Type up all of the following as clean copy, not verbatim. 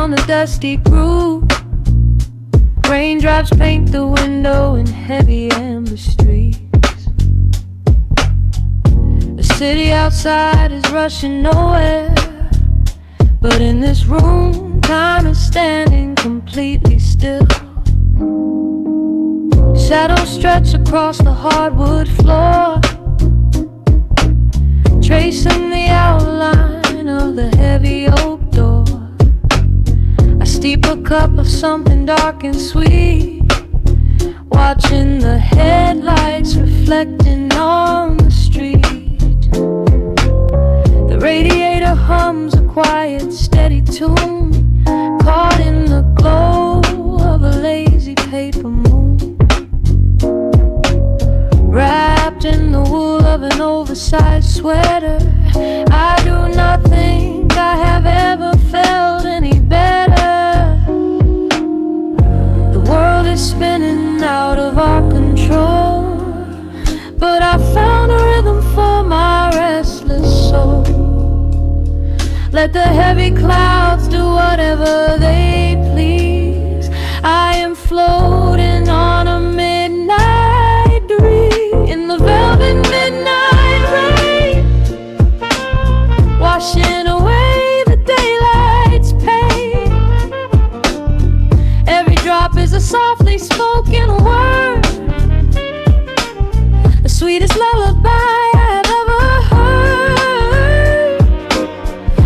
down the dusty groove. Raindrops paint the window in heavy amber streets. The city outside is rushing nowhere, but in this room, time is standing completely still. Shadows stretch across the hardwood floor, tracing the outline of the heavy oak door. I steep a cup of something dark and sweet, watching the headlights reflecting on the street. The radiator hums a quiet, steady tune, caught in the glow of a lazy paper moon. Wrapped in the wool of an oversized sweater, I do not think I have ever felt any better. The world is spinning out of our control, but I found a rhythm for my restless soul. Let the heavy clouds do whatever they please. I am floating on a midnight breeze in the velvet midnight rain, washing away the daylight's pain. Every drop is a softly spoken word, the sweetest lullaby I have ever heard.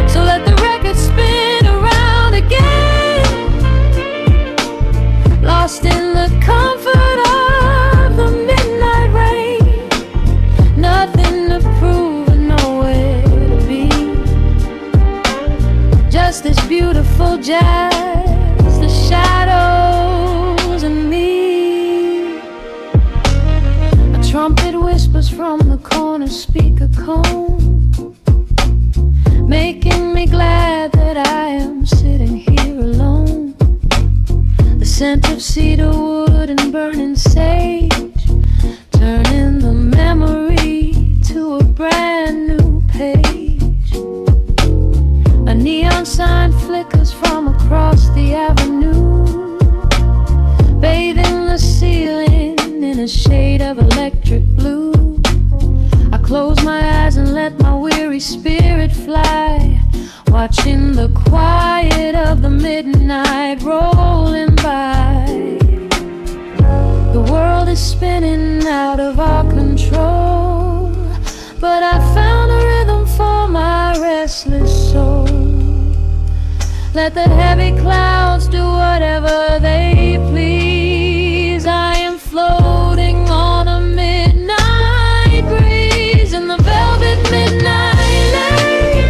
So let the record spin around again, lost in the comfort of the midnight rain. Nothing to prove and nowhere to be, just this beautiful jazz, the shadows and me. A trumpet whispers from the corner speaker cone, making me glad that I am sitting here alone. The scent of cedar wood and burning sage, turning the memory to a brand new page. A neon sign flickers from across the avenue, bathing the ceiling in a shade of electric blue. I close my eyes and let my weary spirit fly, watching the quiet of the midnight rolling by. The world is spinning out of our control, but I found a rhythm for my restless soul. Let the heavy clouds do whatever they please. I am floating on a midnight breeze in the velvet midnight lane,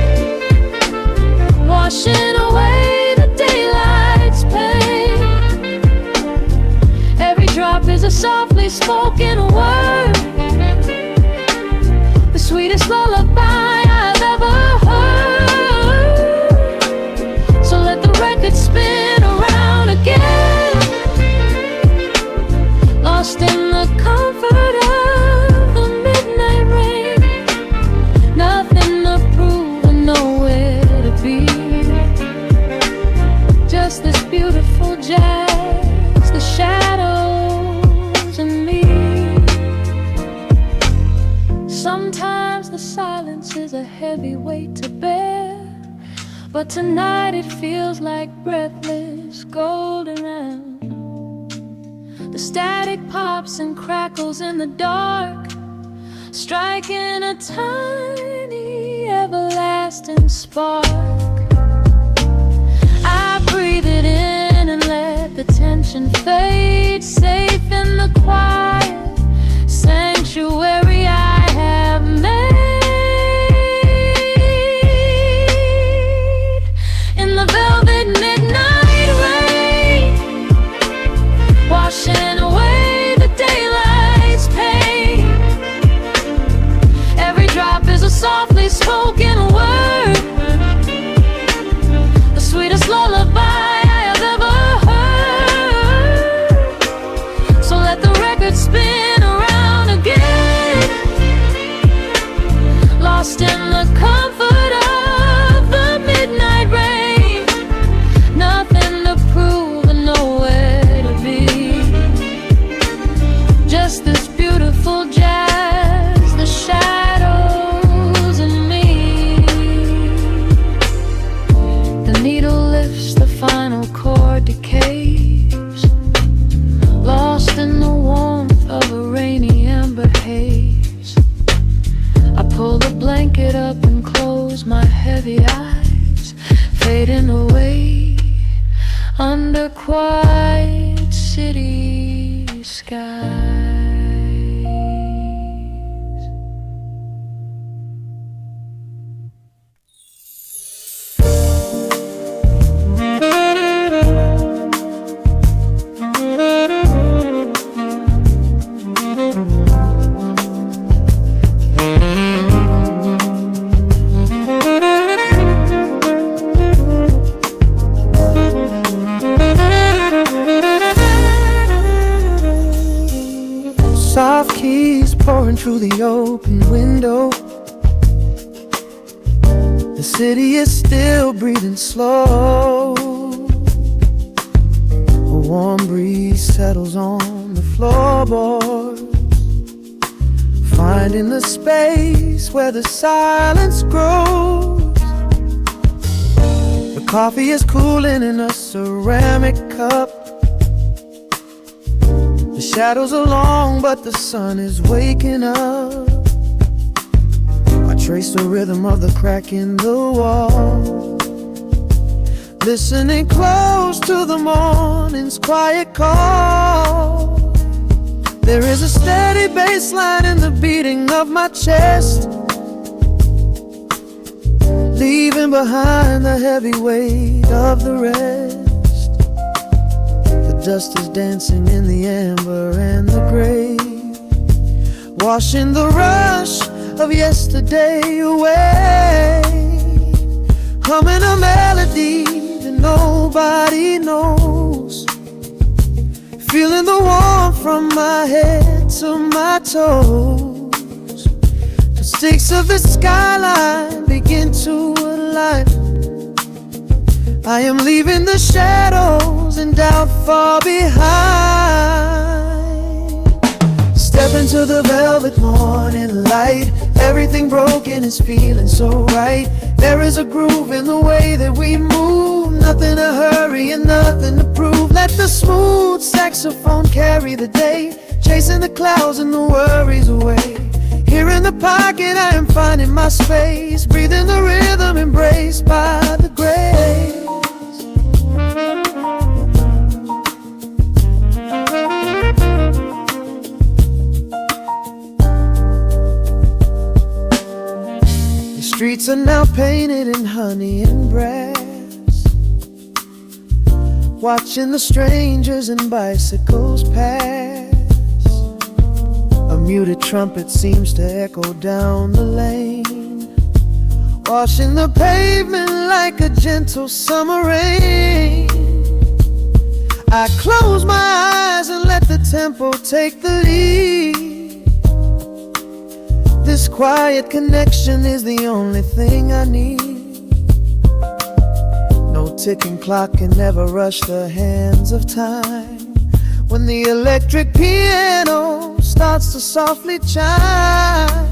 washing away the daylight's pain. Every drop is a softly spoken word, the sweetest lullaby I've ever heard. So let the record spin around again, lost in the comfort of the midnight rain. Nothing to prove and nowhere to be, just this beautiful jazz, the shadows and me. Sometimes the silence is a heavy weight to bear, but tonight it feels like breathless golden round. The static pops and crackles in the dark, striking a tiny everlasting spark. I breathe it in and let the tension fade, safe in the quiet sanctuary I have made. In the velvet midnight rain, washing away the daylight's pain. Every drop is a softly spoken word, the sweetest lullaby I have ever heard. So let the record spin the eyes fading away under quiet city skies. Soft keys pouring through the open window. The city is still breathing slow. A warm breeze settles on the floorboards, finding the space where the silence grows. The coffee is cooling in a ceramic cup. The shadows are long, but the sun is waking up. I trace the rhythm of the crack in the wall, listening close to the morning's quiet call. There is a steady bass line in the beating of my chest, leaving behind the heavy weight of the rest. Dust is dancing in the amber and the gray, washing the rush of yesterday away. Humming a melody that nobody knows, feeling the warmth from my head to my toes. The stakes of the skyline begin to align. I am leaving the shadows and doubt far behind. Step into the velvet morning light. Everything broken is feeling so right. There is a groove in the way that we move. Nothing to hurry and nothing to prove. Let the smooth saxophone carry the day, chasing the clouds and the worries away. Here in the pocket I am finding my space, breathing the rhythm embraced by the grace. Streets are now painted in honey and brass, watching the strangers and bicycles pass. A muted trumpet seems to echo down the lane, washing the pavement like a gentle summer rain. I close my eyes and let the tempo take the lead. This quiet connection is the only thing I need. No ticking clock can ever rush the hands of time. When the electric piano starts to softly chime,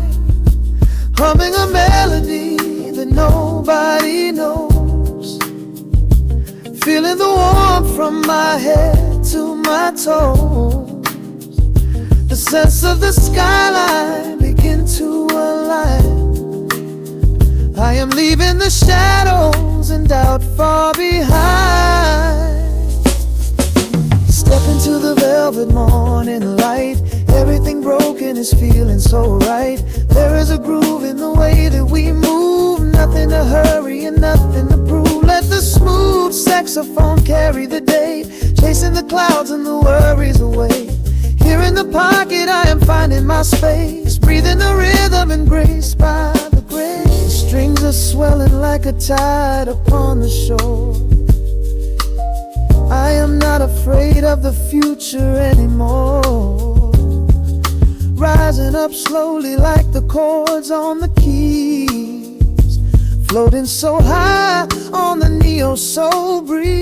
humming a melody that nobody knows, feeling the warmth from my head to my toes. The sense of the skyline begin to align. I am leaving the shadows and doubt far behind. Step into the velvet morning light. Everything broken is feeling so right. There is a groove in the way that we move. Nothing to hurry and nothing to prove. Let the smooth saxophone carry the day, chasing the clouds and the worries away. Here in the pocket I am finding my space, breathing the rhythm embraced by the grace. Strings are swelling like a tide upon the shore. I am not afraid of the future anymore, rising up slowly like the chords on the keys, floating so high on the neo-soul breeze.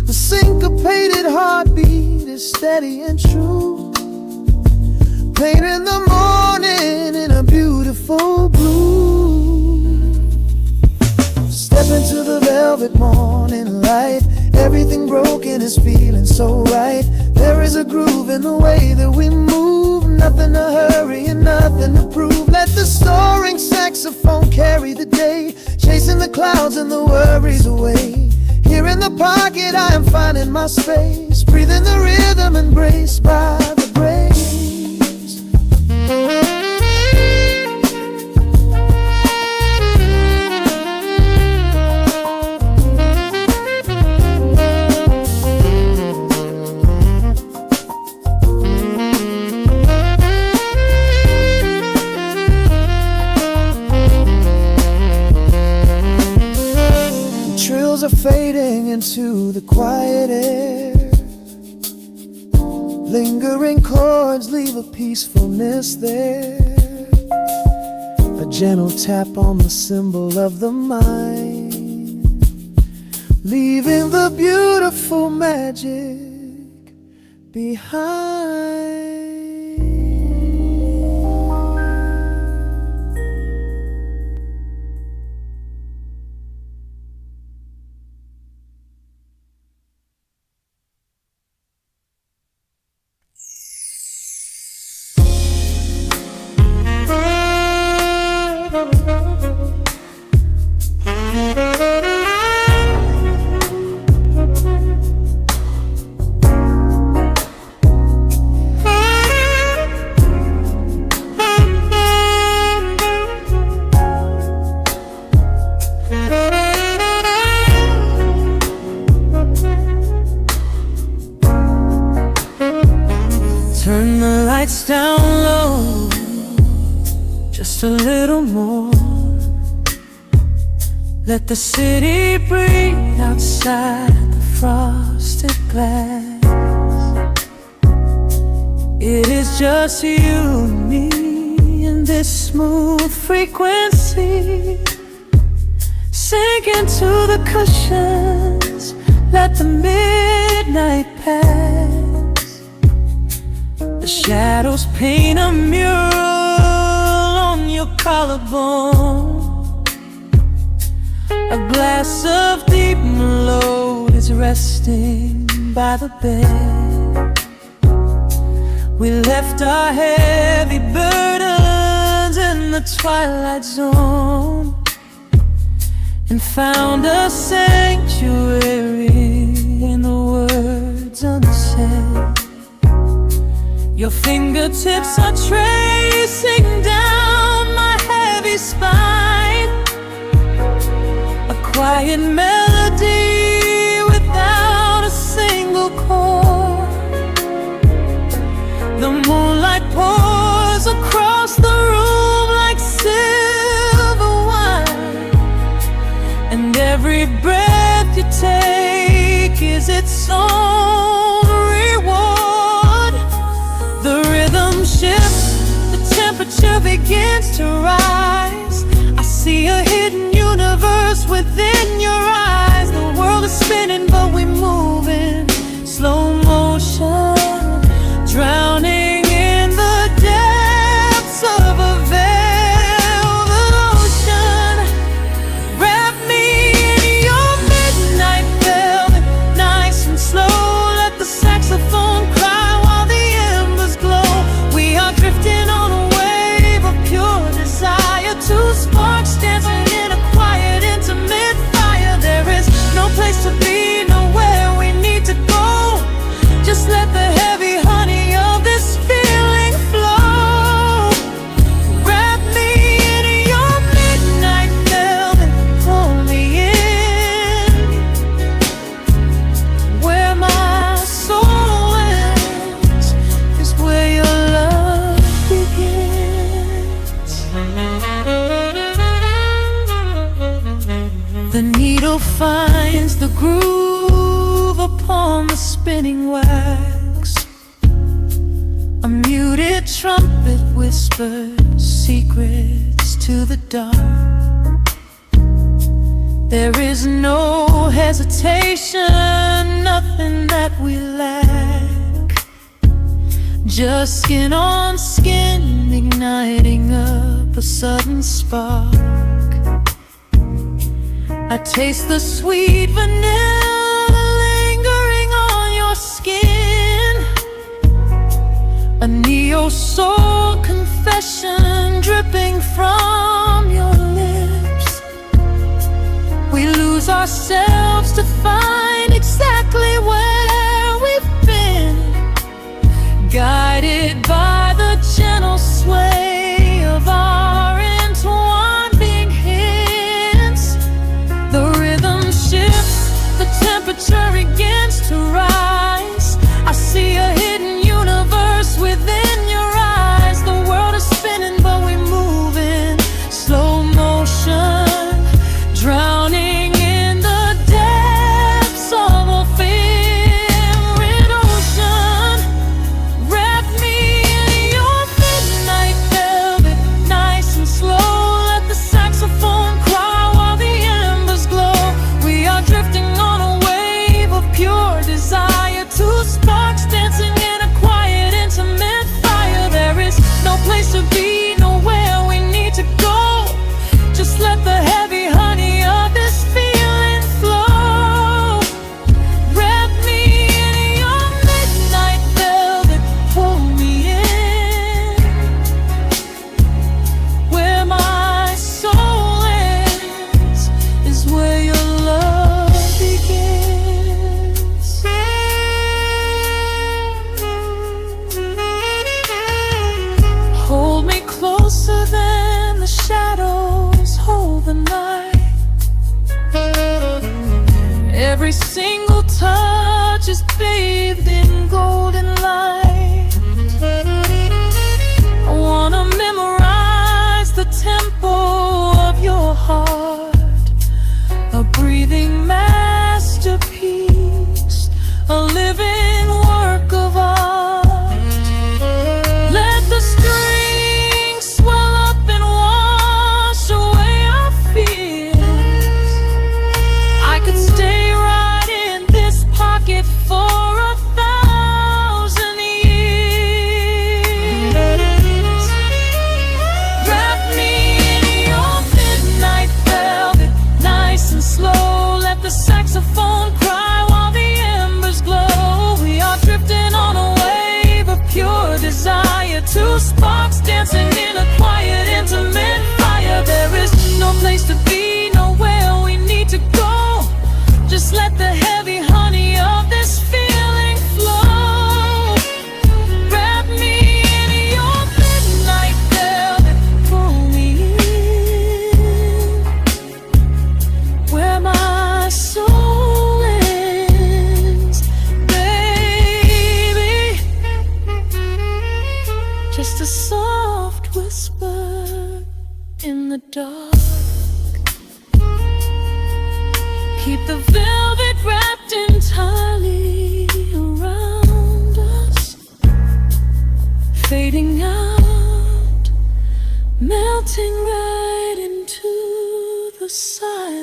The syncopated heartbeat is steady and true, painting the morning in a beautiful blue. Step into the velvet morning light. Everything broken is feeling so right. There is a groove in the way that we move. Nothing to hurry and nothing to prove. Let the soaring sax saxophone carry the day, chasing the clouds and the worries away. Here in the pocket I am finding my space, breathing the rhythm, embraced by the breeze. Trills are fading into the quiet air. Lingering chords leave a peacefulness there. A gentle tap on the cymbal of the mind, leaving the beautiful magic behind. Turn the lights down low, just a little more. Let the city breathe outside the frosted glass. It is just you and me in this smooth frequency. Sink into the cushions, let the midnight pass. The shadows paint a mural on your collarbone. A glass of deep Merlot is resting by the bed. We left our heavy burdens in the twilight zone and found a sanctuary in the words unsaid. Your fingertips are tracing down my heavy spine, a quiet melody without a single chord. The moonlight pours across the room like silver wine, and every breath you take is its own reward. The rhythm shifts, the temperature begins to rise. I see a hidden universe within your eyes. The world is spinning but we move in slow motion, drowning in the depths of a velvet ocean. Wrap me in your midnight velvet, nice and slow. Let the saxophone cry while the embers glow. We are drifting on a wave of pure desire, two sparks dancing in a quiet, intimate fire. There is no place to be, nowhere we need to go. Just let the heavy honey of this feeling flow. Wrap me in your midnight velvet, pull me in. Where my soul ends is where your love begins. The needle finds the groove upon the spinning wax. A muted trumpet whispers secrets to the dark. There is no hesitation, nothing that we lack. Just skin on skin, igniting up a sudden spark. I taste the sweet vanilla lingering on your skin. A neo-soul confession dripping from your ourselves to find exactly where we've been, guided by the gentle sway of our entwined hands. The rhythm shifts, the temperature begins to rise. I see a hidden universe within your eyes. The world is spinning, but we move in slow motion, drowning in the depths of a favorite ocean. Wrap me in your midnight velvet, nice and slow. Let the saxophone cry while the embers glow. We are drifting on a wave of pure desire, two sparks dancing in a quiet, intimate fire. There is no place to be, nowhere we need to go. Just let the heavy honey of this feeling flow. Wrap me in your midnight velvet, pull me in. Where my soul ends is where your love begins. Hold me closer than the shadows hold the night. Every single touch is bathed in golden light. I wanna memorize the tempo of your heart, a breathing masterpiece, a living work of art. Let the strings swell up and wash away our fears. I could stay right in this pocket for 1,000 years. Wrap me in your midnight velvet, nice and slow. Let the saxophone cry while the embers glow. We are drifting on a wave of pure desire, two sparks dancing in a quiet, intimate fire. There is no place to be, nowhere we need to go. Just let the heavy honey of this feeling flow. Wrap me in your midnight velvet, pull me in. Where my soul ends, baby. Just a soft whisper in the dark. Keep the velvet wrapped entirely around us, fading out, melting right into the silence.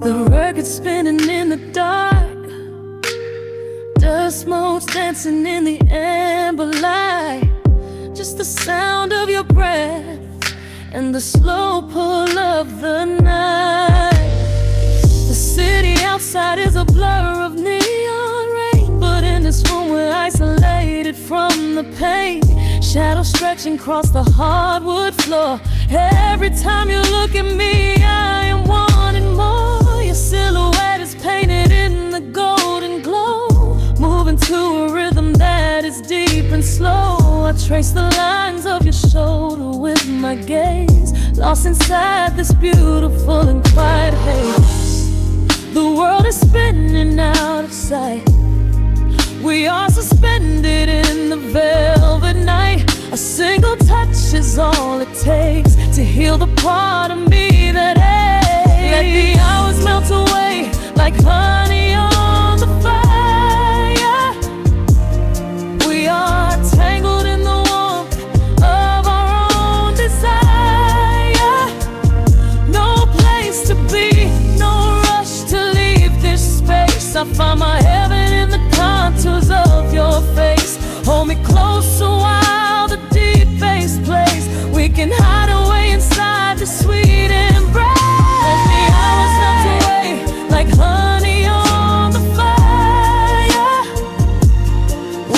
The record spinning in the dark, dust motes dancing in the amber light. Just the sound of your breath and the slow pull of the night. The city outside is a blur of neon rain, but in this room we're isolated from the pain. Shadows stretching across the hardwood floor. Every time you look at me, I am wanting more. Your silhouette is painted in the golden glow, moving to a rhythm that is deep and slow. I trace the lines of your shoulder with my gaze, lost inside this beautiful and quiet haze. The world is spinning out of sight. We are suspended in the velvet night. A single touch is all it takes to heal the part of me that aches. Let the hours melt away like honey on the fire. We are tangled in the warmth of our own desire. No place to be, no rush to leave this space. I find my heaven me closer while the deep bass plays. We can hide away inside the sweet embrace. Let the hours melt away like honey on the fire.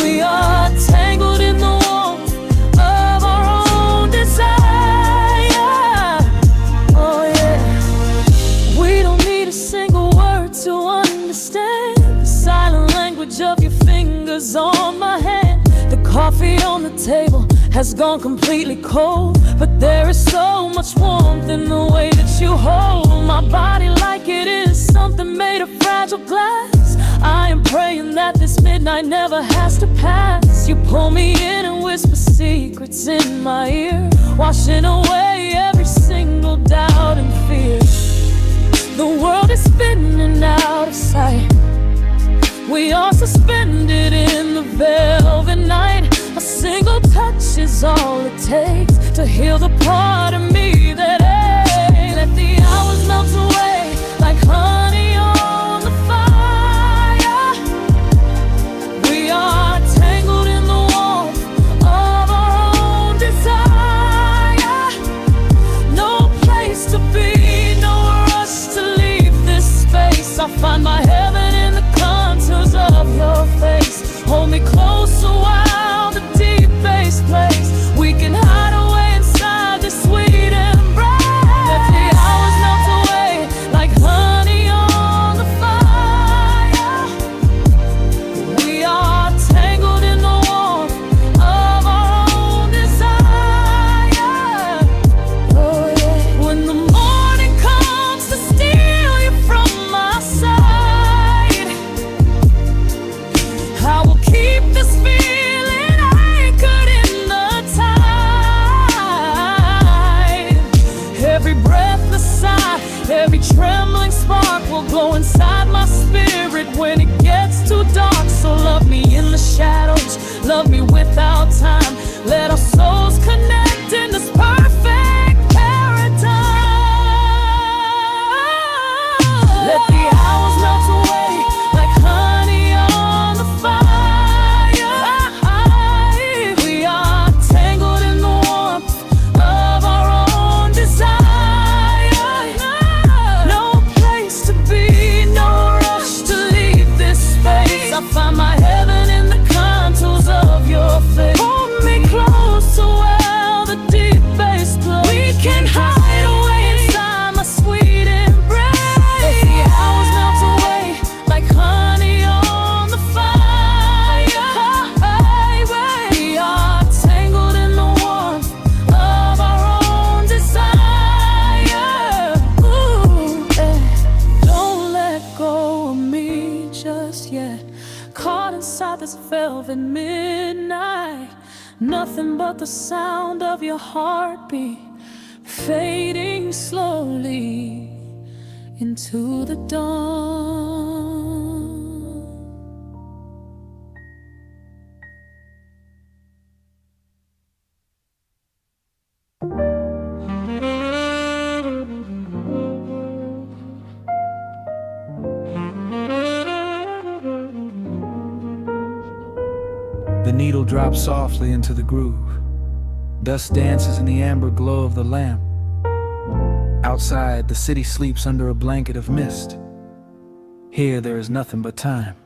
We are tangled in the warmth of our own desire. Oh yeah. We don't need a single word to understand the silent language of your fingers on my hand. The coffee on the table has gone completely cold, but there is so much warmth in the way that you hold my body like it is something made of fragile glass. I am praying that this midnight never has to pass. You pull me in and whisper secrets in my ear, washing away every single doubt and fear. The world is spinning out of sight. We are suspended in the velvet night. A single touch is all it takes to heal the part of me that aches. Let the hours melt away like honey on the fire. We are tangled in the warmth of our own desire. No place to be, no rush to leave this space. I find my heaven in the contours of your face. Hold me closer while the deep bass plays. We can hide away inside this sweet embrace. Let the hours melt away like honey on the fire. We are tangled in the warmth of our own desire. Oh yeah. When the morning comes to steal you from my side, I will keep this feeling anchored in the tide. Every breathless sigh, every trembling spark will glow inside my spirit when it gets too dark. So love me in the shadows, love me without time. Let our souls connect in this perfect paradise. Let the hours melt away like honey on the fire. We are tangled in the warmth of our own desire. No place to be, no rush to leave this space. I find my heaven in the contours of your face. Hold me closer while the deep bass plays. We can hide away inside my sweet embrace. Let the hours melt away like honey on the fire. We are tangled in the warmth of our own desire. Ooh, yeah. Don't let go of me just yet. Caught inside this velvet midnight. Nothing but the sound of your heartbeat fading slowly into the dawn. The needle drops softly into the groove. Dust dances in the amber glow of the lamp. Outside, the city sleeps under a blanket of mist. Here, there is nothing but time.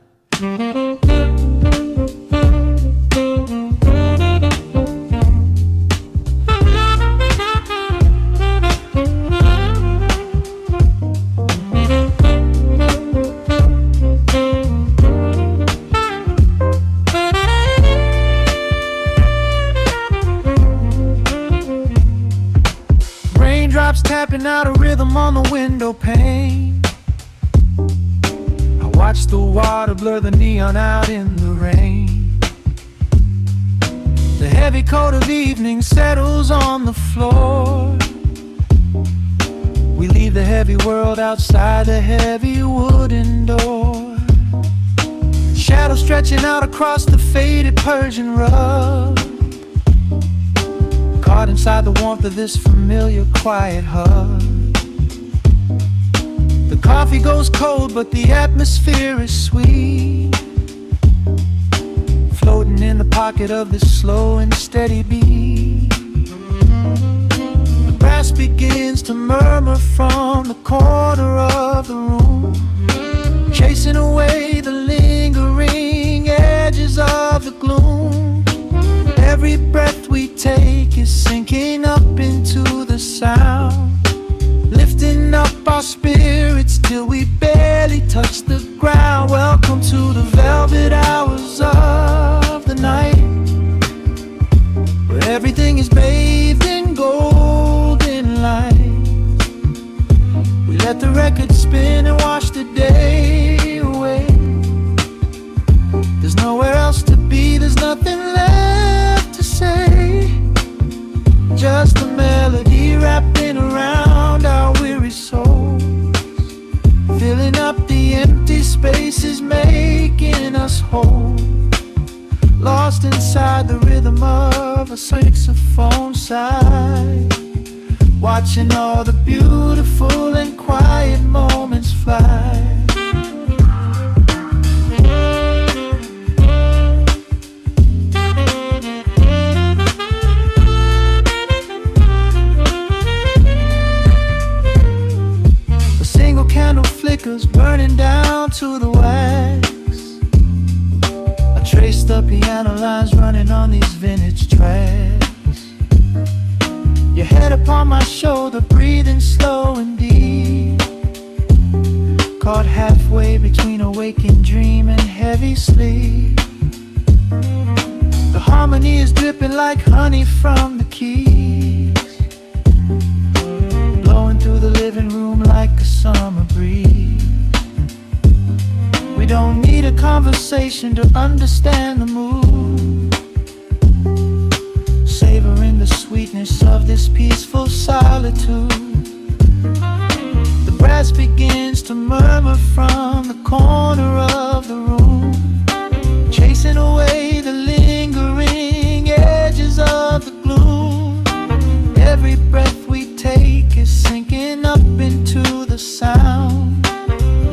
Raindrops tapping out a rhythm on the window pane. I watch the water blur the neon out in the rain. The heavy coat of evening settles on the floor. We leave the heavy world outside the heavy wooden door. Shadows stretching out across the faded Persian rug. Caught inside the warmth of this familiar quiet hug. The coffee goes cold, but the atmosphere is sweet. Floating sitting in the pocket of this slow and steady beat. The brass begins to murmur from the corner of the room, chasing away the lingering edges of the gloom. Every breath we take is sinking up into the sound, lifting up our spirits till we barely touch the ground. Welcome to the velvet hours of the night, where everything is bathed in golden light. We let the record spin and wash the day away. There's nowhere else to be, there's nothing left to say. Just a melody wrapping around our weary souls, filling up the empty spaces, making us whole. Lost inside the rhythm of a saxophone sigh, watching all the beautiful and quiet moments fly. A single candle flickers, burning down to the wax. I trace the piano lines running on these vintage tracks. Your head upon my shoulder, breathing slow and deep, caught halfway between a waking dream and heavy sleep. The harmony is dripping like honey from the keys, blowing through the living room like a summer breeze. We don't need a conversation to understand the mood, savoring the sweetness of this peaceful solitude. The brass begins to murmur from the corner of the room, chasing away the lingering edges of the gloom. Every breath we take is sinking up into the sound,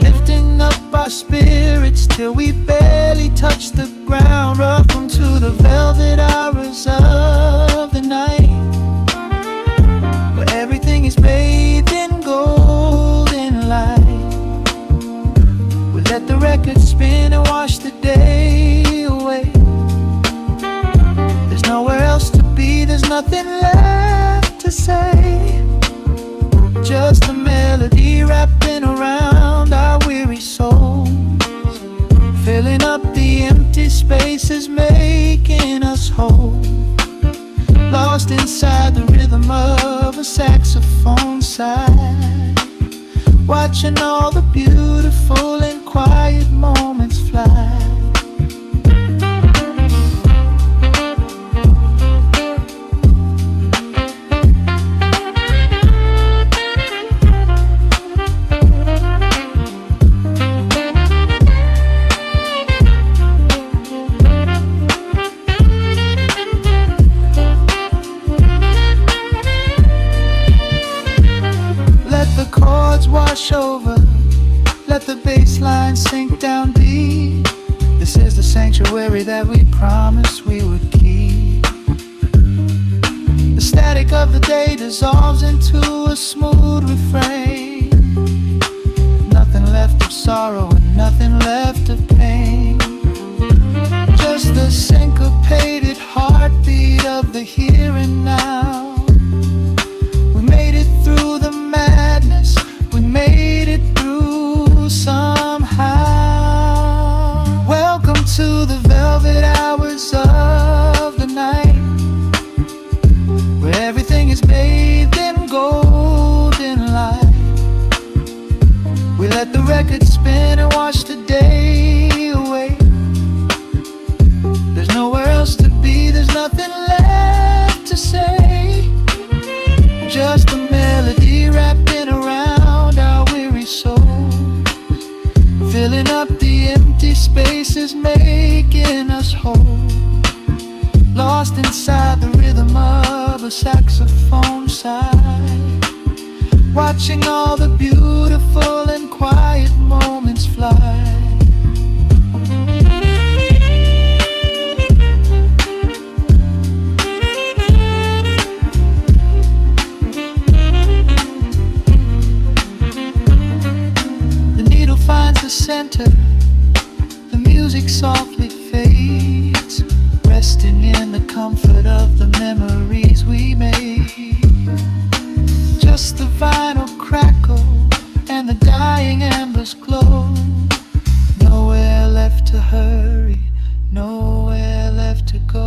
lifting up our spirits till we barely touch the ground. Welcome to the velvet hours of the night, where everything is bathed in golden light. We let the record spin and wash the day away. There's nowhere else to be, there's nothing left to say. Just a melody wrapping around our weary souls, filling up the empty spaces, making us whole. Lost inside the rhythm of a saxophone sigh, watching all the beautiful and quiet moments fly. Wash over, let the bass line sink down deep. This is the sanctuary that we promised we would keep. The static of the day dissolves into a smooth refrain. Nothing left of sorrow and nothing left of pain, just the syncopated heartbeat of the here and now. We made it through the madness, we made it through somehow. Welcome to the velvet hours of the night, where everything is bathed in golden light. We let the record spin and wash the day away. There's nowhere else to be, there's nothing left to say. Just a melody wrapping around our weary souls, filling up the empty spaces, making us whole. Lost inside the rhythm of a saxophone sigh, watching all the beautiful and quiet moments fly. center, the music softly fades, resting in the comfort of the memories we made. Just the vinyl crackle and the dying embers glow. Nowhere left to hurry, nowhere left to go.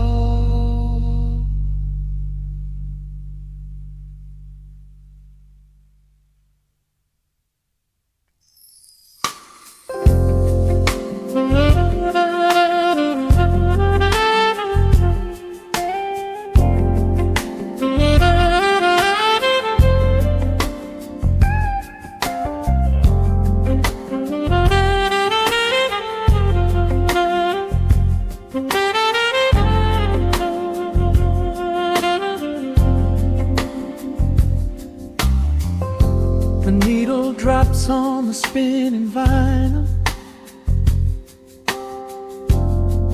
The needle drops on the spinning vinyl.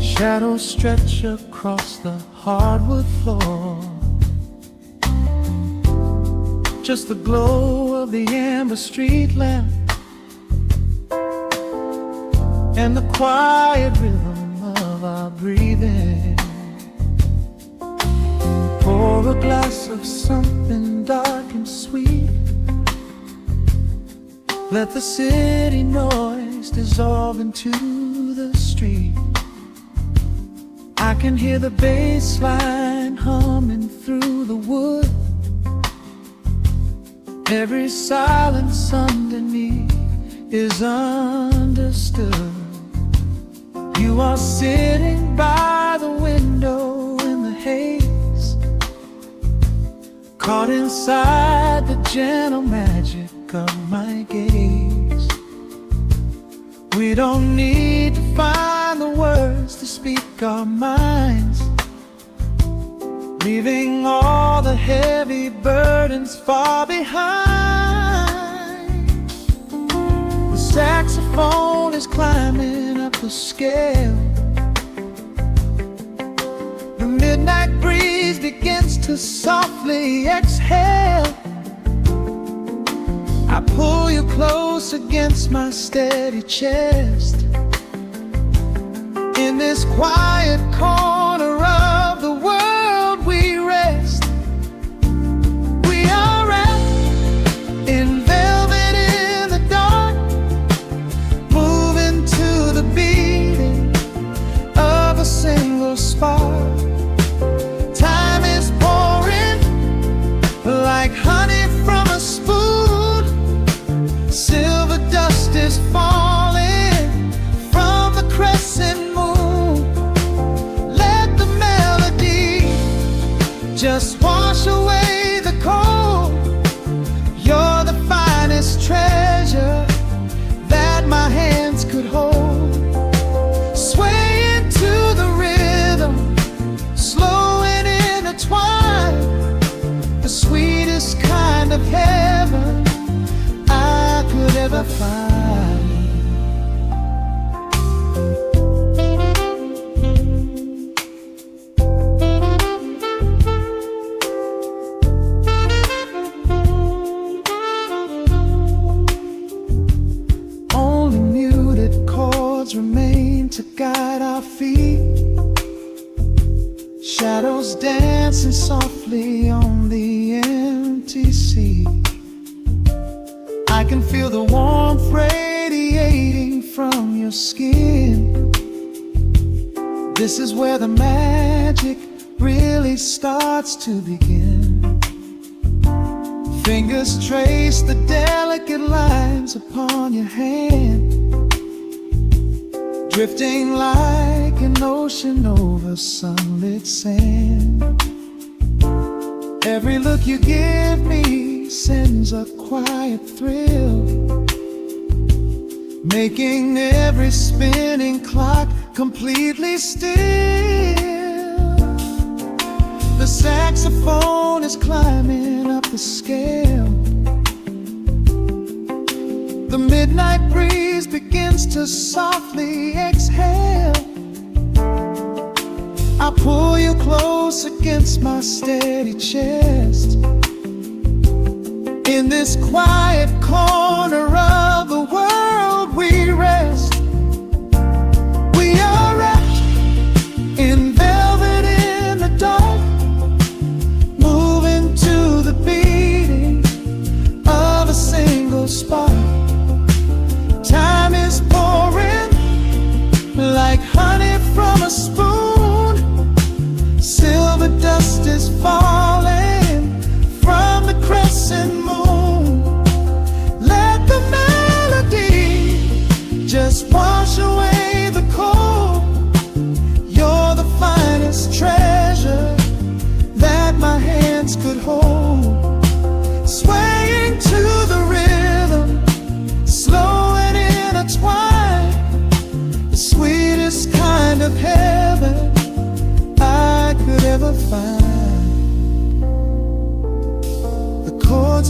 Shadows stretch across the hardwood floor. Just the glow of the amber street lamp and the quiet rhythm of our breathing. Pour a glass of something dark and sweet. Let the city noise dissolve into the street. I can hear the bass line humming through the wood. Every silence underneath is understood. You are sitting by the window in the haze, caught inside the gentle magic of my gaze. We don't need to find the words to speak our minds, leaving all the heavy burdens far behind. The saxophone is climbing up the scale. The midnight breeze begins to softly exhale. I pull you close against my steady chest. In this quiet corner of the world we rest. We are wrapped in velvet in the dark, moving to the beating of a single spark. Time is pouring like honey from a spoon. Silver dust is falling from the crescent moon. Let the melody just wash away the cold. You're the finest treasure that my hands could hold. Swaying to the rhythm, slow and intertwined, the sweetest kind of heaven I could ever find. Only muted chords remain to guide our feet. Shadows dancing softly on the empty sea. I can feel the warmth radiating from your skin. This is where the magic really starts to begin. Fingers trace the delicate lines upon your hand, drifting like an ocean over sunlit sand. Every look you give me sends a quiet thrill, making every spinning clock completely still. The saxophone is climbing up the scale. The midnight breeze begins to softly exhale. I pull you close against my steady chest. In this quiet corner of the world we rest.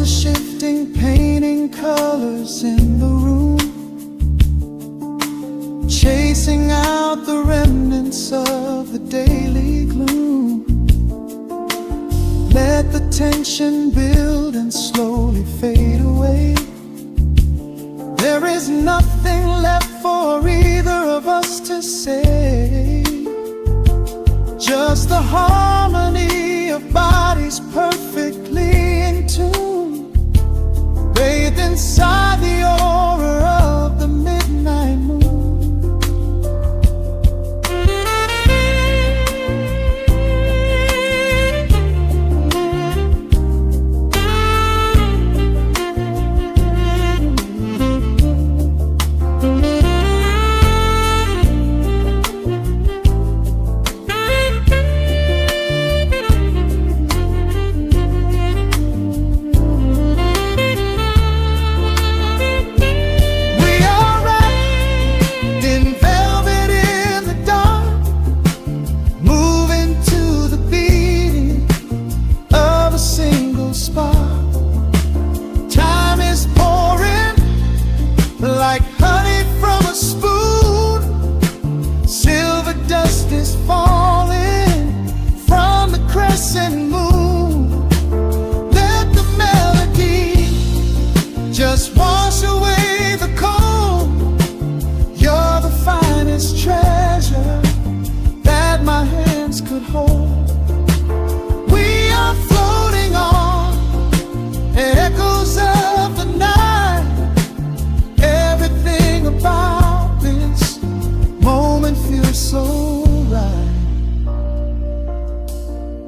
are shifting, painting colors in the room, chasing out the remnants of the daily gloom. Let the tension build and slowly fade away. There is nothing left for either of us to say, just the harmony of bodies perfectly in tune, bathed inside the aura of the midnight moon.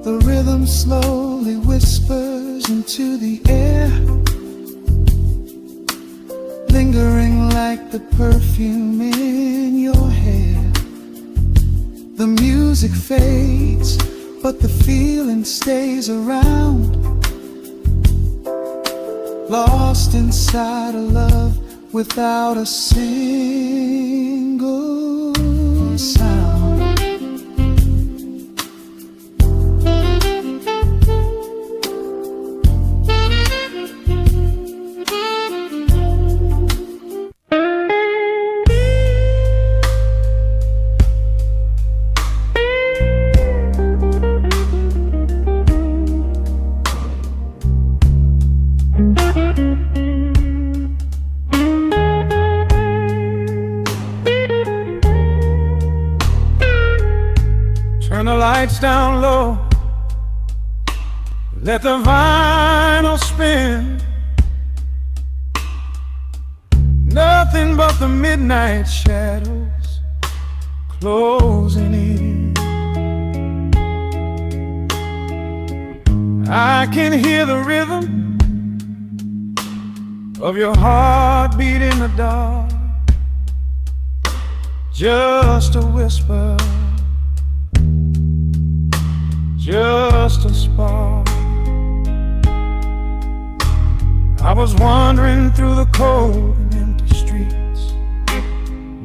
The rhythm slowly whispers into the air, lingering like the perfume in your hair. The music fades, but the feeling stays around, lost inside a love without a single sound. Turn the lights down low, let the vinyl spin. Nothing but the midnight shadows closing in. I can hear the rhythm of your heartbeat in the dark, just a whisper, just a spark. I was wandering through the cold and empty streets,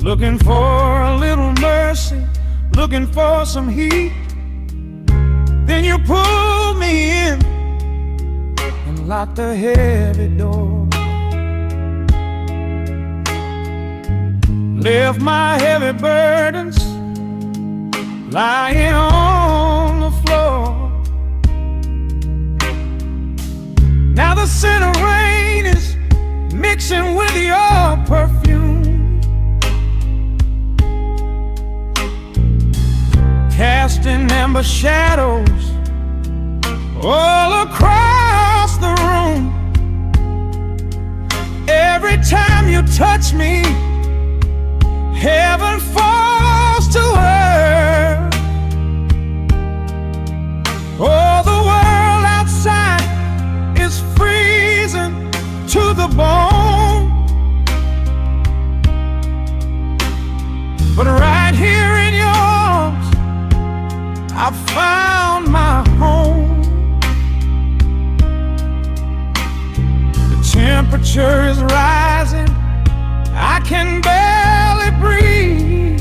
looking for a little mercy, looking for some heat. Then you pulled me in and locked the heavy door, left my heavy burdens lying on the floor. Now the scent of rain is mixing with your perfume, casting amber shadows all across the room. Every time you touch me, heaven falls to earth. Oh, the world outside is freezing to the bone, but right here in your arms I found my home. The temperature is rising, I can barely breathe.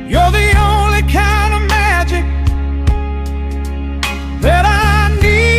You're the only kind of magic that I need.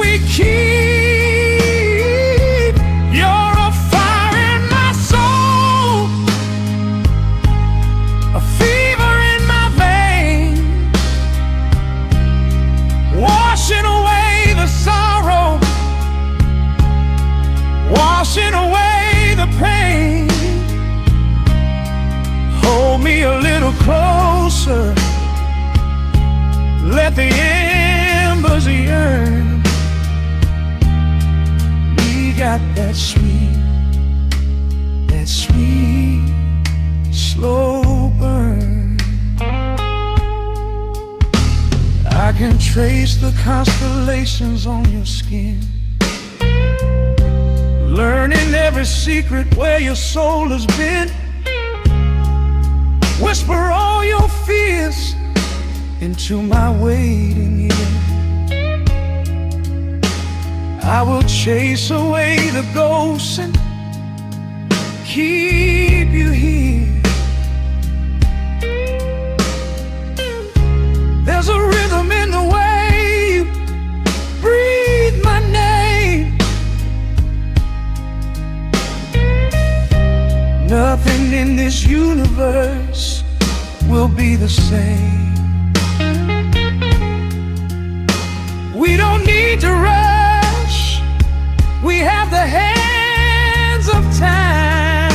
we keep. You're a fire in my soul, a fever in my veins, washing away the sorrow, washing away the pain. Hold me a little closer, let the embers yearn. We got that sweet, slow burn. I can trace the constellations on your skin, learning every secret where your soul has been. Whisper all your fears into my waiting ear. I will chase away the ghosts and keep you here. There's a rhythm in the way you breathe my name. Nothing in this universe will be the same. We don't need to rush, we have the hands of time,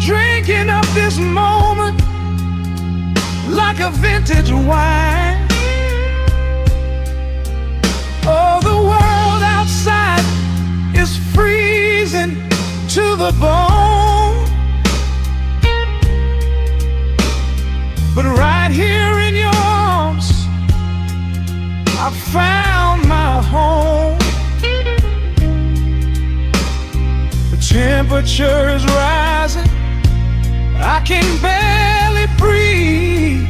drinking up this moment like a vintage wine. Oh, the world outside is freezing to the bone, but right here in your arms I found my home. The temperature is rising, I can barely breathe.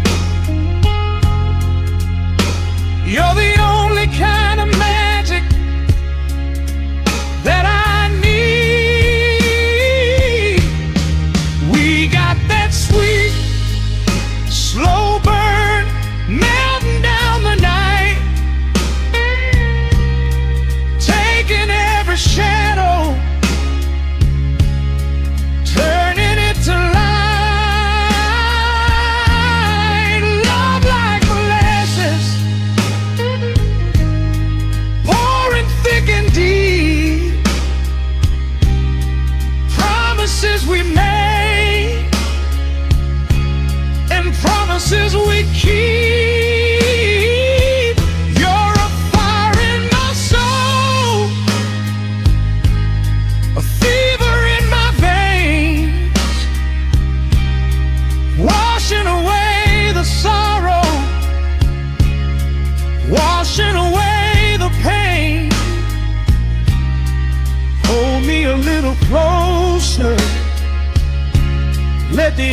You're the only kind of magic that I need. We got that sweet, slow burn melting down the night, taking every shadow, turning it to light. Love like molasses, pouring thick and deep. Promises we made and promises we keep. You're a fire in my soul, a fever in my veins, washing away the sorrow, washing away the pain. Hold me a little closer, let the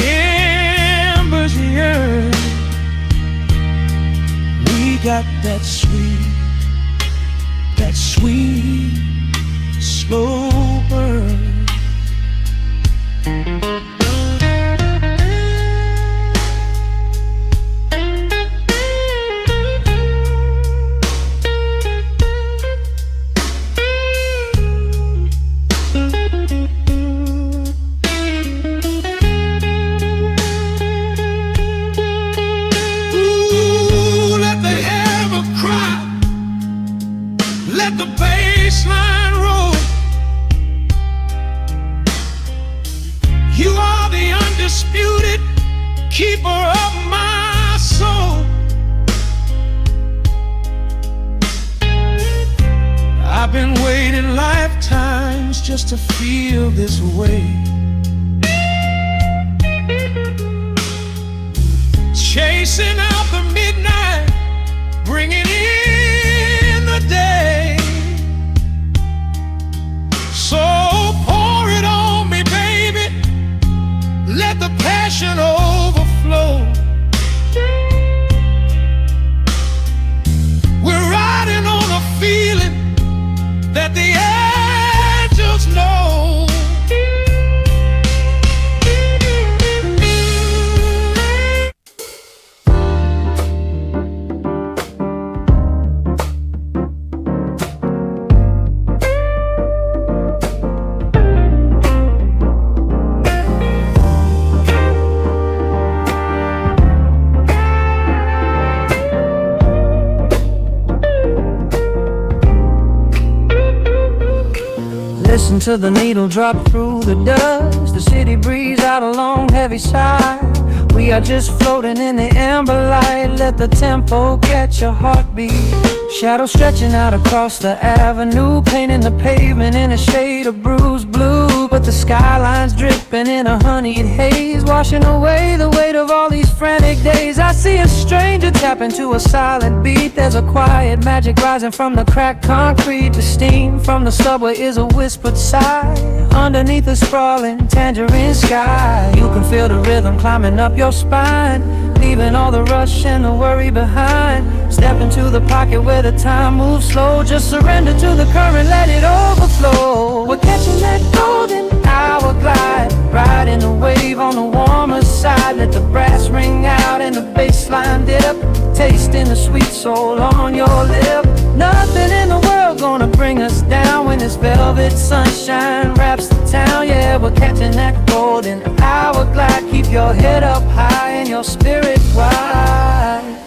embers yearn. We got that sweet, slow burn. Let the bass line roll. You are the undisputed keeper of my soul. I've been waiting lifetimes just to feel this way, chasing out the midnight, bringing in the day. So pour it on me, baby, let the passion overflow. We're riding on a feeling that the angels know. Listen to the needle drop through the dust. The city breathes out a long heavy sigh. We are just floating in the amber light. Let the tempo catch your heartbeat. Shadows stretching out across the avenue, painting the pavement in a shade of bruised blue. But the skyline's dripping in a honeyed haze, washing away the weight of all these frantic days. I see a stranger tap into a silent beat. There's a quiet magic rising from the cracked concrete. The steam from the subway is a whispered sigh underneath the sprawling tangerine sky. You can feel the rhythm climbing up your spine, leaving all the rush and the worry behind. Step into the pocket where the time moves slow. Just surrender to the current, let it overflow. We're catching that golden hour glide, riding the wave on the warmer side. Let the brass ring out and the bass line dip, tasting the sweet soul on your lip. Nothing in the world gonna bring us down when this velvet sunshine wraps the town. Yeah, we're catching that golden hour glide. Keep your head up high and your spirit wide.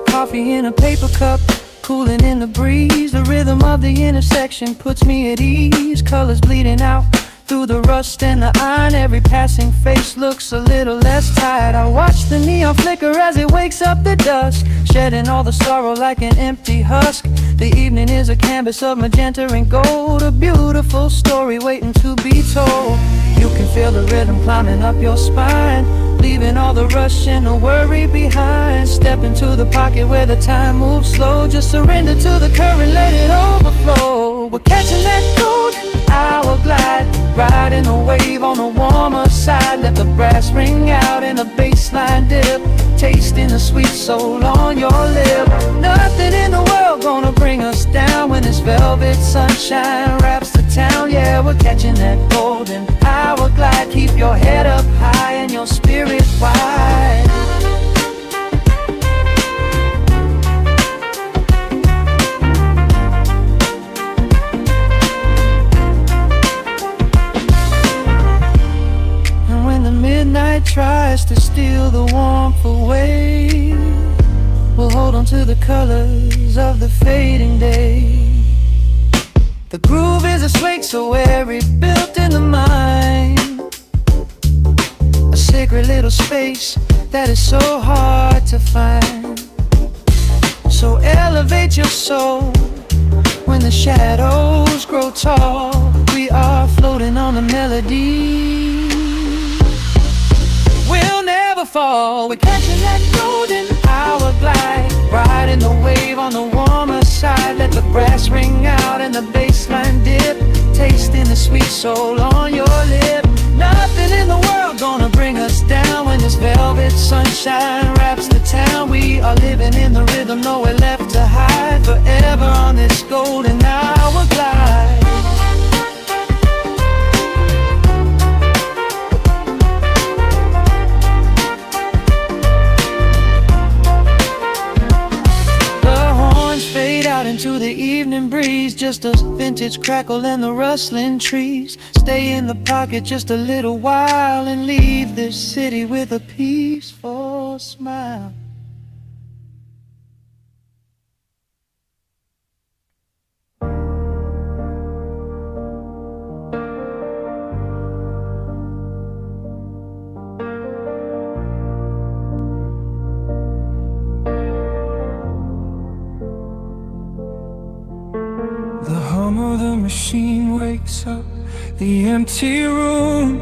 Coffee in a paper cup, cooling in the breeze. The rhythm of the intersection puts me at ease. Colors bleeding out through the rust and the iron. Every passing face looks a little less tired. I watch the neon flicker as it wakes up the dusk, shedding all the sorrow like an empty husk. The evening is a canvas of magenta and gold, a beautiful story waiting to be told. You can feel the rhythm climbing up your spine, leaving all the rush and the worry behind. Step into the pocket where the time moves slow. Just surrender to the current, let it overflow. We're catching that golden hour glide, riding the wave on the warmer side. Let the brass ring out and the bass line dip, tasting the sweet soul on your lip. Nothing in the world gonna bring us down when this velvet sunshine wraps the town. Yeah, we're catching that golden hour glide. Keep your head up high and your spirit wide. And when the midnight tries to steal the warmth away, we'll hold on to the colors of the fading day. The groove is a swing so airy, built in the mind, a sacred little space that is so hard to find. So elevate your soul when the shadows grow tall. We are floating on a melody, we'll never fall. We're catching that golden hour glide, riding the wave on the warmer side. Let the brass ring out and the bass line dip, tasting the sweet soul on your lip. Nothing in the world gonna bring us down when this velvet sunshine wraps the town. We are living in the rhythm, nowhere left to hide, forever on this golden hour glide. Fade out into the evening breeze, just a vintage crackle and the rustling trees. Stay in the pocket just a little while and leave this city with a peaceful smile. The hum of the machine wakes up the empty room.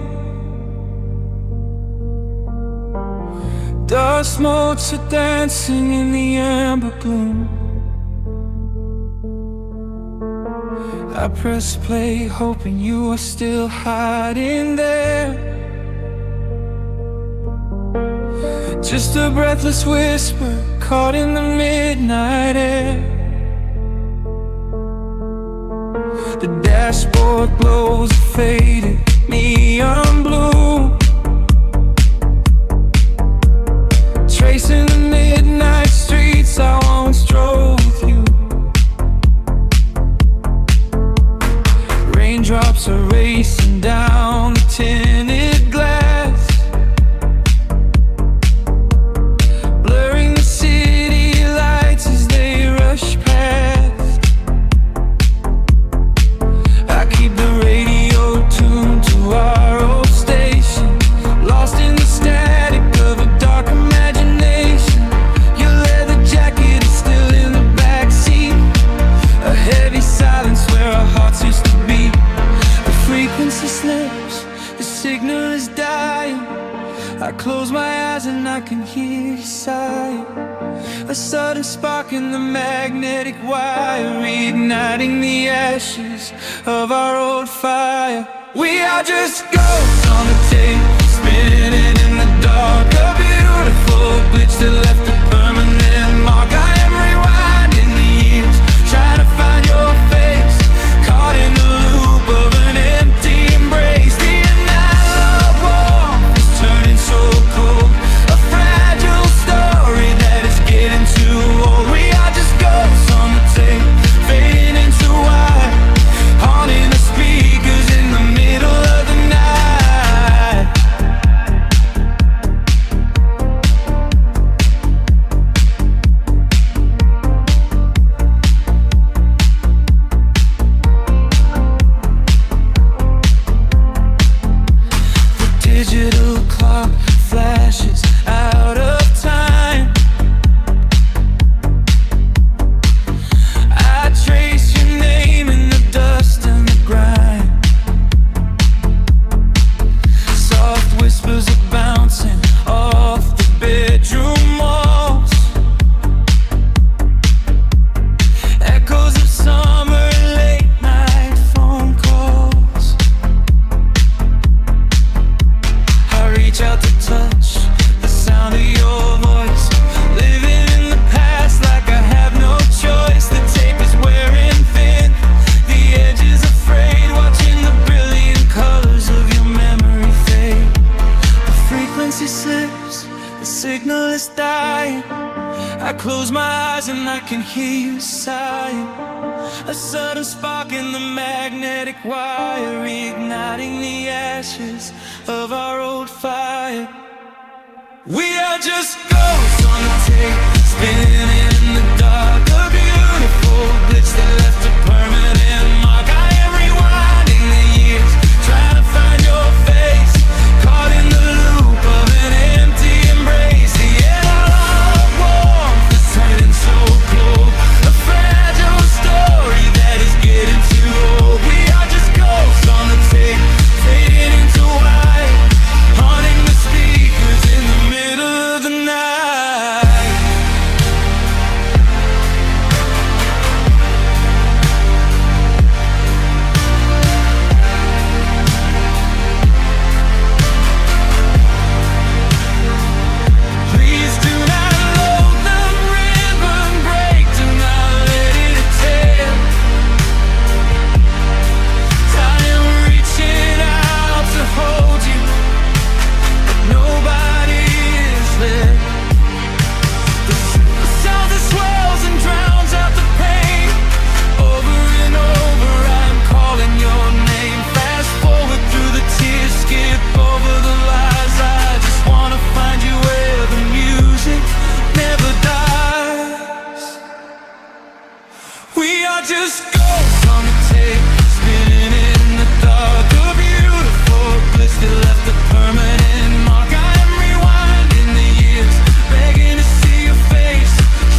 Dust motes are dancing in the amber gloom. I press play hoping you are still hiding there. Just a breathless whisper caught in the midnight air. The dashboard glows a faded neon blue, tracing the midnight streets I once drove with you. Raindrops are racing down the tinted glass, blurring the city lights as they rush past. I signal is dying. I close my eyes and I can hear you sighing. A sudden spark in the magnetic wire, reigniting the ashes of our old fire. We are just ghosts on the tape, spinning in the dark. A beautiful glitch that left a permanent mark. I am rewinding the years, trying to find your face, caught in the loop of an empty embrace. The analog warmth is turning so cold, a fragile story that is getting too old. We are just ghosts on the tape, fading into white, haunting the speakers in the middle of the night. The digital clock flashes out of time. I trace your name in the dust and the grime. Soft whispers are bouncing off the bedroom walls, echoes of summer late night phone calls. I reach out to touch the sound of your voice, living in the past like I have no choice. The tape is wearing thin, the edge is afraid, watching the brilliant colors of your memory fade. The frequency slips, the signal is dying. I close my eyes and I can hear you sighing. A sudden spark in the magnetic wire, reigniting the ashes of our old fire. We are just ghosts on the tape, spinning in the dark. A beautiful glitch that left a permanent mark. I am rewinding the years, trying to find your face, caught in the loop of an empty embrace. The analog warmth is turning so cold, a fragile story that is getting too old. We are just ghosts on the tape, fading into white, haunting the speakers in the middle of the night. Please do not load the ribbon break, do not let it tear. I am reaching out to hold you, but nobody is there. The sound that swells and drowns out the pain. Over and over I'm calling your name. Fast forward through the tears, skip over the lies. I just wanna find you where the music never dies. We are just ghosts on the tape, spinning in the dark. A beautiful glitch that left a permanent mark. I am rewinding the years, begging to see your face,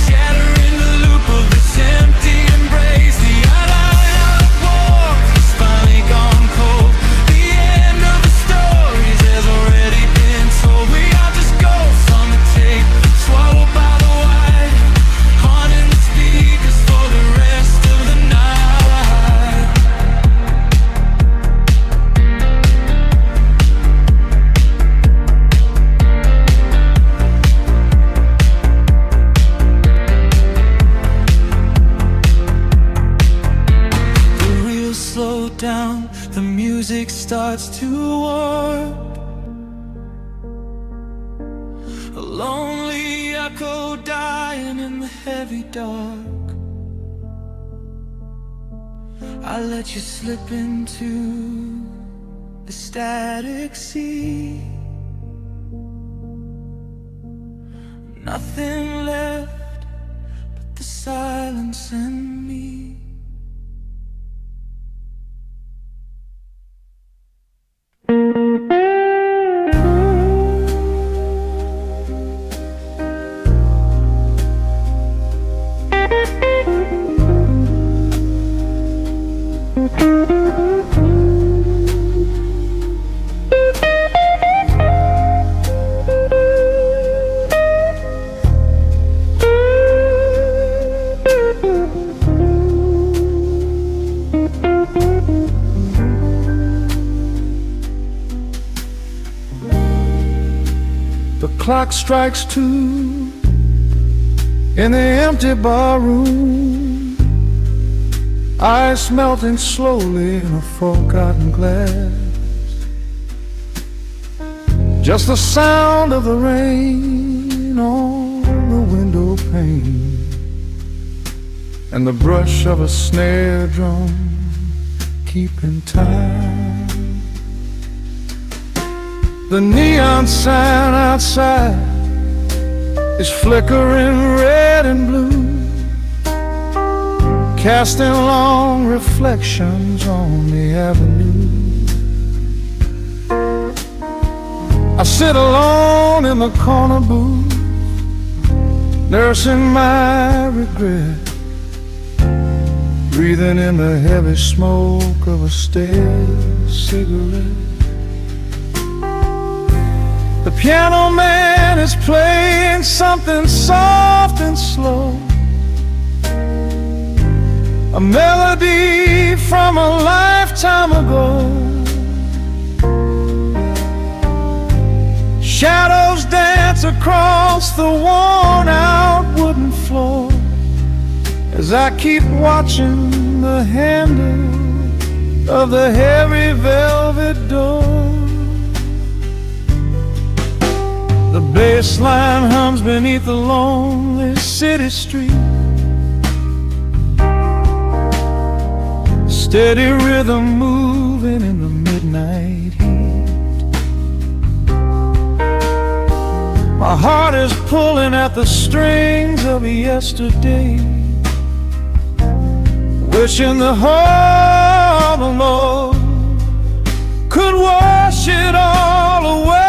shattering the loop of this empty embrace. The analog warmth is finally gone cold, the end of the stories has already been told. We are just ghosts on the tape, swallowed by the white, haunting the speakers for the rest of the night. The reels slow down, the music starts to warp. A lonely echo dying in the heavy dark. I let you slip into the static sea. Nothing left but the silence and me. The clock strikes 2 in the empty bar room, ice melting slowly in a forgotten glass. Just the sound of the rain on the window pane and the brush of a snare drum keeping time. The neon sign outside is flickering red and blue, casting long reflections on the avenue. I sit alone in the corner booth, nursing my regret, breathing in the heavy smoke of a stale cigarette. The piano man is playing something soft and slow, a melody from a lifetime ago. Shadows dance across the worn-out wooden floor as I keep watching the handle of the heavy velvet door. The bass line hums beneath the lonely city street, steady rhythm moving in the midnight heat. My heart is pulling at the strings of yesterday, wishing the heart alone could wash it all away.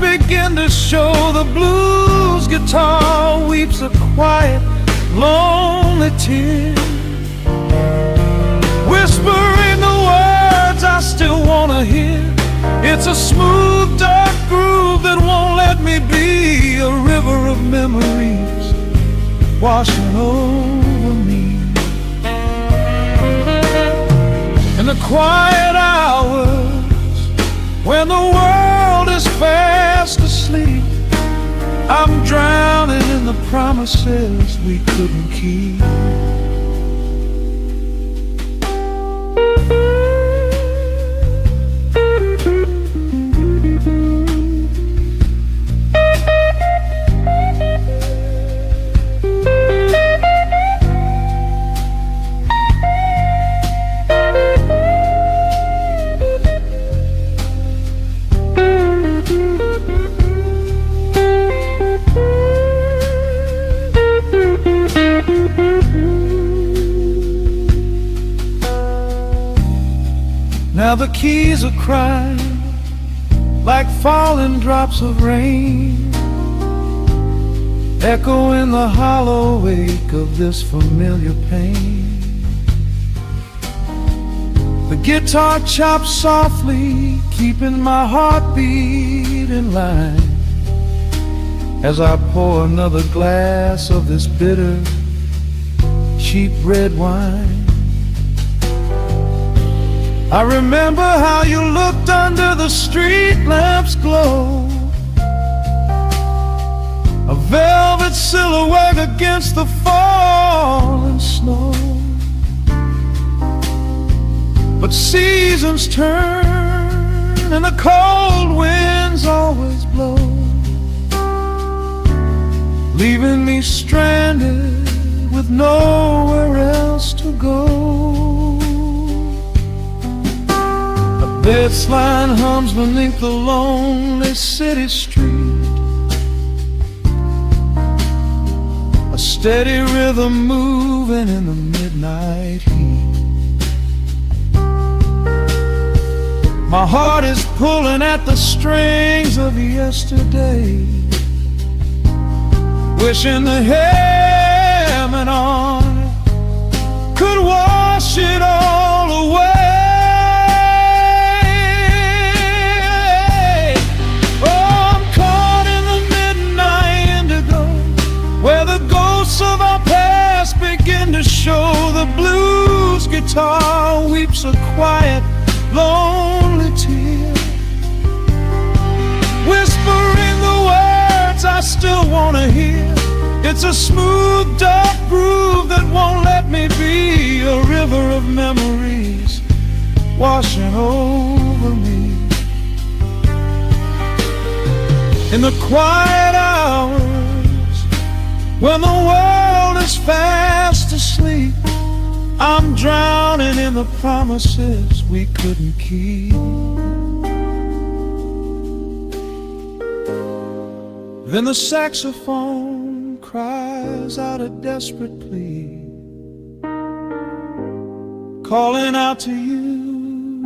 Begin to show the blues guitar weeps a quiet, lonely tear, whispering the words I still wanna hear. It's a smooth, dark groove that won't let me be, a river of memories washing over me. In the quiet hours when the world is fast asleep, I'm drowning in the promises we couldn't keep. Now the keys are crying like falling drops of rain, echo in the hollow wake of this familiar pain. The guitar chops softly, keeping my heartbeat in line as I pour another glass of this bitter, cheap red wine. I remember how you looked under the street lamp's glow, a velvet silhouette against the falling snow. But seasons turn and the cold winds always blow, leaving me stranded with nowhere else to go. This line hums beneath the lonely city street, a steady rhythm moving in the midnight heat. My heart is pulling at the strings of yesterday, wishing the hammering on it could wash it all away. Of our past guitar weeps a quiet, lonely tear, whispering the words I still want to hear. It's a smooth, dark groove that won't let me be, a river of memories washing over me. In the quiet hours, when the world is fast asleep, I'm drowning in the promises we couldn't keep. Then the saxophone cries out a desperate plea, calling out to you,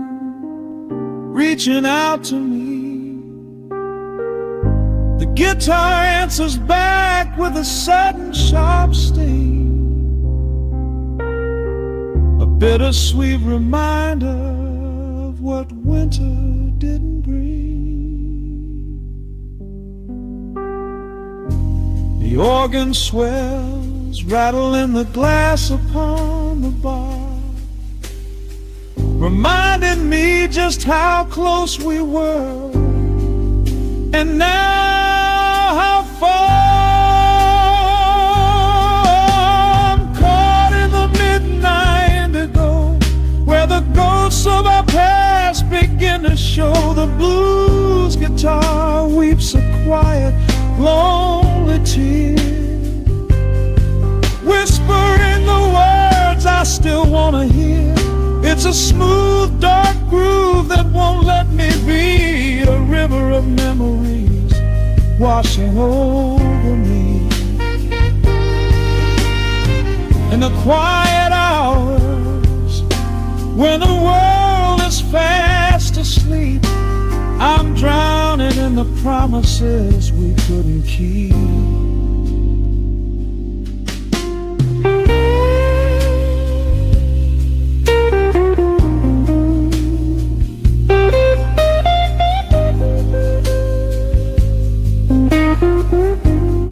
reaching out to me. The guitar answers back with a sudden sharp sting, a bittersweet reminder of what winter didn't bring. The organ swells, rattling the glass upon the bar, reminding me just how close we were, and now how far. I'm caught in the midnight indigo, where the ghosts of our past begin to show. The blues guitar weeps a quiet, lonely tear, whispering the words I still want to hear. It's a smooth, dark groove that won't let me be, a river of memories washing over me. In the quiet hours, when the world is fast asleep, I'm drowning in the promises we couldn't keep.